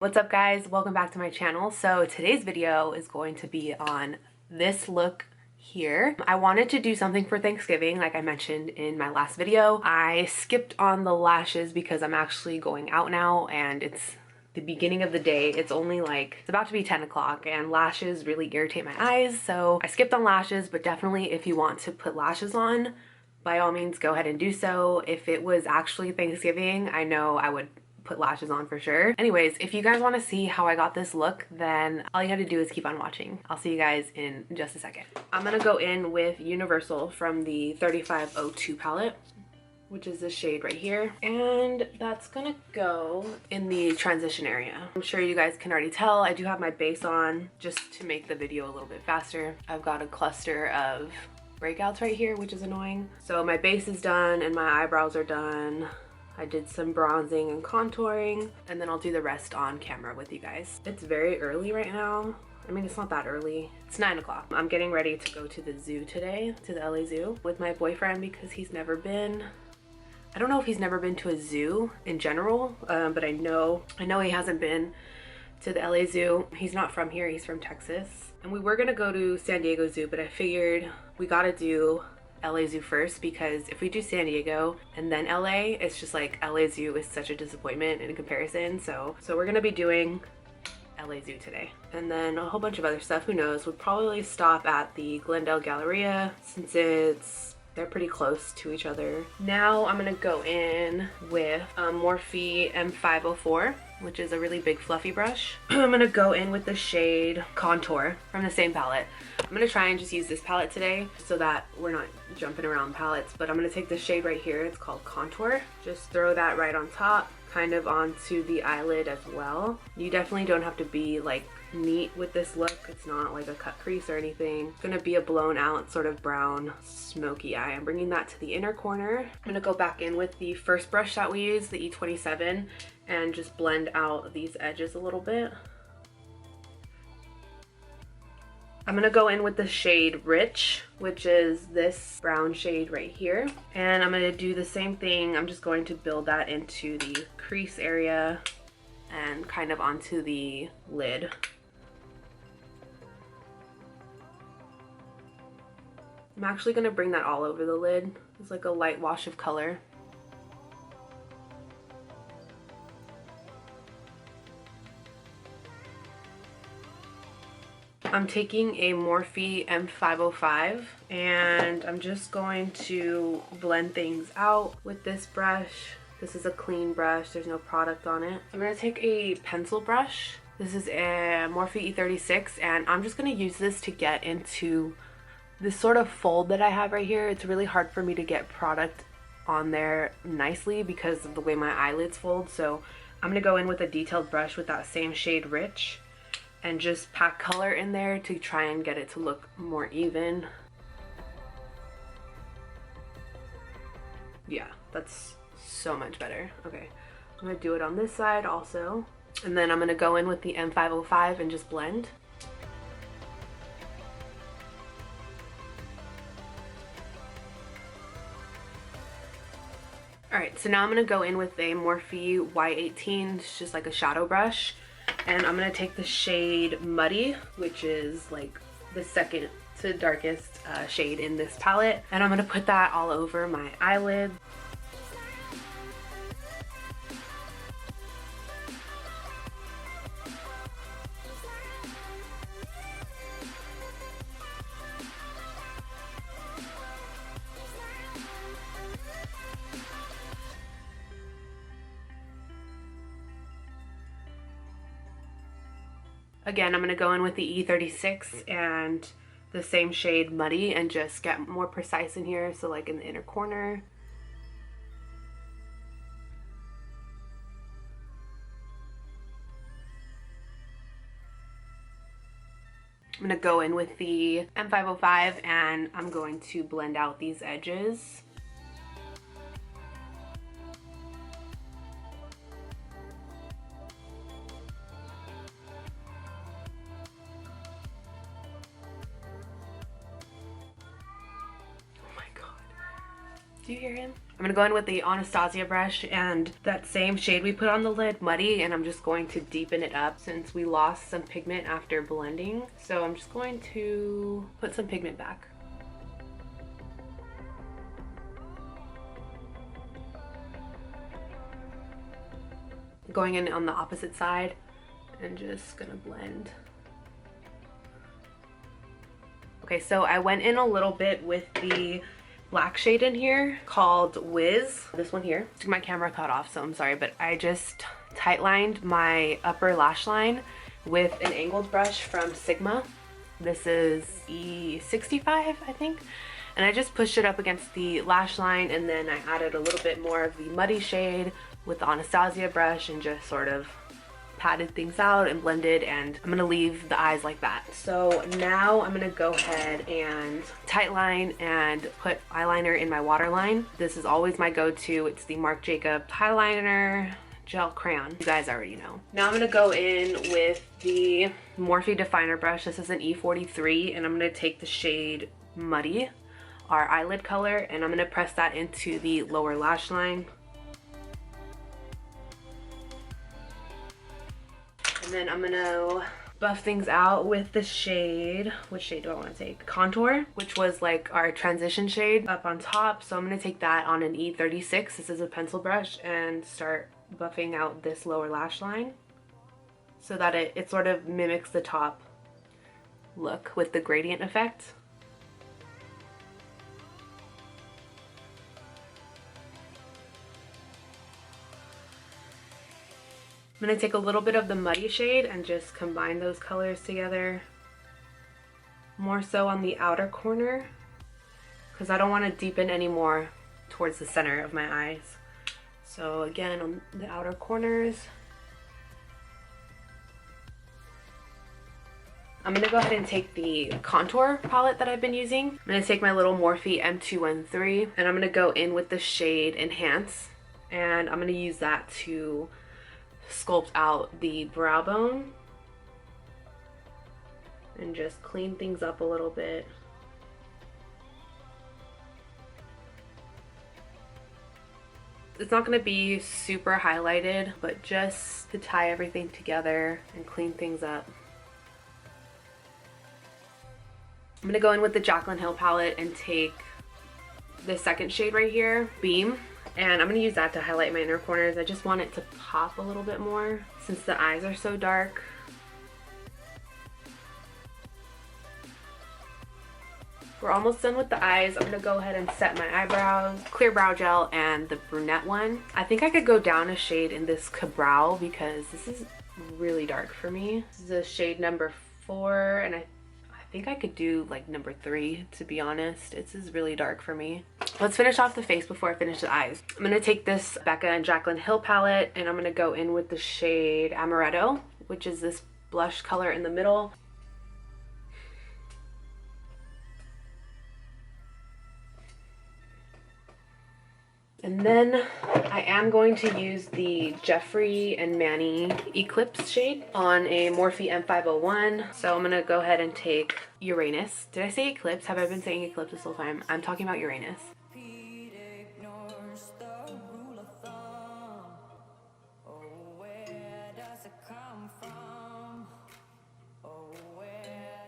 What's up guys, welcome back to my channel. So today's video is going to be on this look here. I wanted to do something for Thanksgiving like I mentioned in my last video. I skipped on the lashes because I'm actually going out now and it's the beginning of the day. It's only like, it's about to be 10 o'clock and lashes really irritate my eyes. So I skipped on lashes, but definitely if you want to put lashes on, by all means go ahead and do so. If it was actually Thanksgiving, I know I would put lashes on for sure. Anyways, if you guys want to see how I got this look, then all you have to do is keep on watching. I'll see you guys in just a second. I'm gonna go in with Universal from the 3502 palette, which is this shade right here, and that's gonna go in the transition area. I'm sure you guys can already tell I do have my base on just to make the video a little bit faster. I've got a cluster of breakouts right here, which is annoying. So my base is done and my eyebrows are done. I did some bronzing and contouring, and then I'll do the rest on camera with you guys. It's very early right now. I mean, it's not that early. It's 9 o'clock. I'm getting ready to go to the zoo today, to the LA Zoo, with my boyfriend because he's never been. I don't know if he's never been to a zoo in general, but I know he hasn't been to the LA Zoo. He's not from here, he's from Texas. And we were gonna go to San Diego Zoo, but I figured we gotta do LA Zoo first, because if we do San Diego and then LA, it's just like LA Zoo is such a disappointment in comparison. So we're gonna be doing LA Zoo today, and then a whole bunch of other stuff. Who knows? We'll probably stop at the Glendale Galleria since they're pretty close to each other. Now I'm gonna go in with Morphe M504, which is a really big fluffy brush. I'm gonna go in with the shade Contour from the same palette. I'm gonna try and just use this palette today so that we're not jumping around palettes, but I'm gonna take this shade right here. It's called Contour. Just throw that right on top, kind of onto the eyelid as well. You definitely don't have to be like neat with this look. It's not like a cut crease or anything. It's gonna be a blown out sort of brown smoky eye. I'm bringing that to the inner corner. I'm gonna go back in with the first brush that we used, the E27, and just blend out these edges a little bit. I'm gonna go in with the shade Rich, which is this brown shade right here. And I'm gonna do the same thing. I'm just going to build that into the crease area and kind of onto the lid. I'm actually gonna bring that all over the lid. It's like a light wash of color. I'm taking a Morphe M505 and I'm just going to blend things out with this brush. This is a clean brush, there's no product on it. I'm gonna take a pencil brush. This is a Morphe E36 and I'm just gonna use this to get into this sort of fold that I have right here. It's really hard for me to get product on there nicely because of the way my eyelids fold. So I'm gonna go in with a detailed brush with that same shade Rich and just pack color in there to try and get it to look more even. Yeah, that's so much better. Okay, I'm gonna do it on this side also. And then I'm gonna go in with the M505 and just blend. Alright, so now I'm gonna go in with a Morphe Y18, it's just like a shadow brush. And I'm gonna take the shade Muddy, which is like the second to darkest shade in this palette. And I'm gonna put that all over my eyelid. Again, I'm going to go in with the E36 and the same shade Muddy and just get more precise in here, so like in the inner corner. I'm going to go in with the M505 and I'm going to blend out these edges. Do you hear him? I'm gonna go in with the Anastasia brush and that same shade we put on the lid, Muddy, and I'm just going to deepen it up since we lost some pigment after blending. So I'm just going to put some pigment back. Going in on the opposite side and just gonna blend. Okay, so I went in a little bit with the black shade in here called Wiz. This one here. My camera cut off, so I'm sorry, but I just tight lined my upper lash line with an angled brush from Sigma. This is E65, I think. And I just pushed it up against the lash line, and then I added a little bit more of the muddy shade with the Anastasia brush and just sort of patted things out and blended, and I'm gonna leave the eyes like that. So now I'm gonna go ahead and tight line and put eyeliner in my waterline. This is always my go-to. It's the Marc Jacobs Highliner Gel Crayon. You guys already know. Now I'm gonna go in with the Morphe definer brush. This is an E43, and I'm gonna take the shade Muddy, our eyelid color, and I'm gonna press that into the lower lash line. And then I'm gonna buff things out with the shade, which shade do I want to take? Contour, which was like our transition shade up on top. So I'm gonna take that on an E36. This is a pencil brush, and start buffing out this lower lash line so that it sort of mimics the top look with the gradient effect. I'm going to take a little bit of the muddy shade and just combine those colors together, more so on the outer corner because I don't want to deepen any more towards the center of my eyes. So again, on the outer corners. I'm going to go ahead and take the contour palette that I've been using. I'm going to take my little Morphe M213, and I'm going to go in with the shade Enhance, and I'm going to use that to sculpt out the brow bone and just clean things up a little bit. It's not going to be super highlighted, but just to tie everything together and clean things up. I'm going to go in with the Jaclyn Hill palette and take the second shade right here, Beam. And I'm going to use that to highlight my inner corners. I just want it to pop a little bit more since the eyes are so dark. We're almost done with the eyes. I'm going to go ahead and set my eyebrows. Clear Brow Gel and the Brunette one. I think I could go down a shade in this Cabral because this is really dark for me. This is a shade number 4, and I think I could do like number 3, to be honest. This is really dark for me. Let's finish off the face before I finish the eyes. I'm going to take this Becca and Jaclyn Hill palette, and I'm going to go in with the shade Amaretto, which is this blush color in the middle. And then I am going to use the Jeffree and Manny Eclipse shade on a Morphe M501. So I'm going to go ahead and take Uranus. Did I say Eclipse? Have I been saying Eclipse this whole time? I'm talking about Uranus.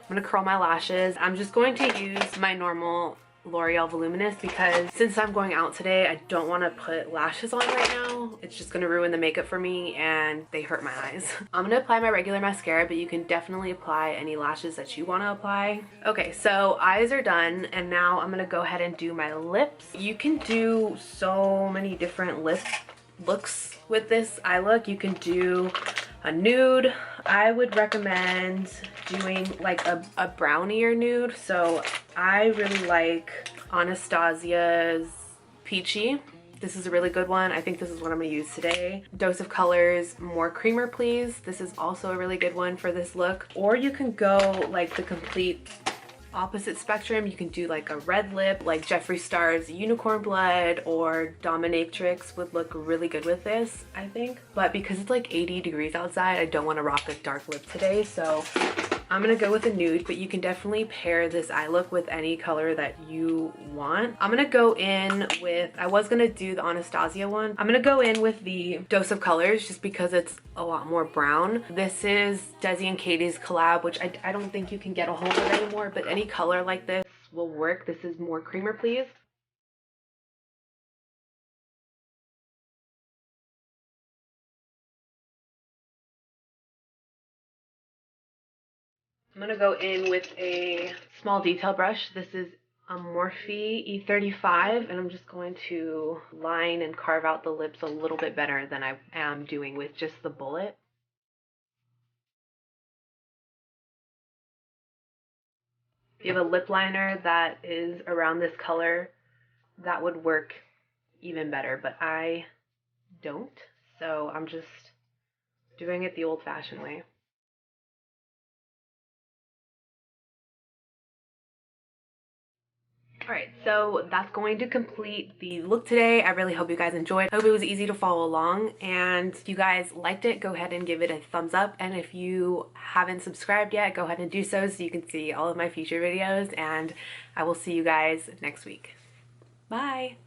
I'm going to curl my lashes. I'm just going to use my normal Loreal Voluminous because since I'm going out today, I don't want to put lashes on right now. It's just going to ruin the makeup for me and they hurt my eyes. I'm going to apply my regular mascara, but you can definitely apply any lashes that you want to apply. Okay, so eyes are done, and now I'm going to go ahead and do my lips. You can do so many different lip looks with this eye look. You can do a nude. I would recommend doing like a brownier nude. So I really like Anastasia's Peachy. This is a really good one. I think this is what I'm going to use today. Dose of Colors, More Creamer Please. This is also a really good one for this look. Or you can go like the complete opposite spectrum. You can do like a red lip, like Jeffree Star's Unicorn Blood or Dominatrix would look really good with this, I think. But because it's like 80 degrees outside, I don't want to rock a dark lip today, so I'm gonna go with a nude, but you can definitely pair this eye look with any color that you want. I'm gonna go in with, I was gonna do the Anastasia one. I'm gonna go in with the Dose of Colors just because it's a lot more brown. This is Desi and Katy's collab, which I don't think you can get a hold of anymore, but any color like this will work. This is More Creamer Please. I'm gonna go in with a small detail brush. This is a Morphe E35, and I'm just going to line and carve out the lips a little bit better than I am doing with just the bullet. If you have a lip liner that is around this color, that would work even better, but I don't, so I'm just doing it the old-fashioned way. Alright, so that's going to complete the look today. I really hope you guys enjoyed. I hope it was easy to follow along, and if you guys liked it, go ahead and give it a thumbs up, and if you haven't subscribed yet, go ahead and do so you can see all of my future videos, and I will see you guys next week. Bye!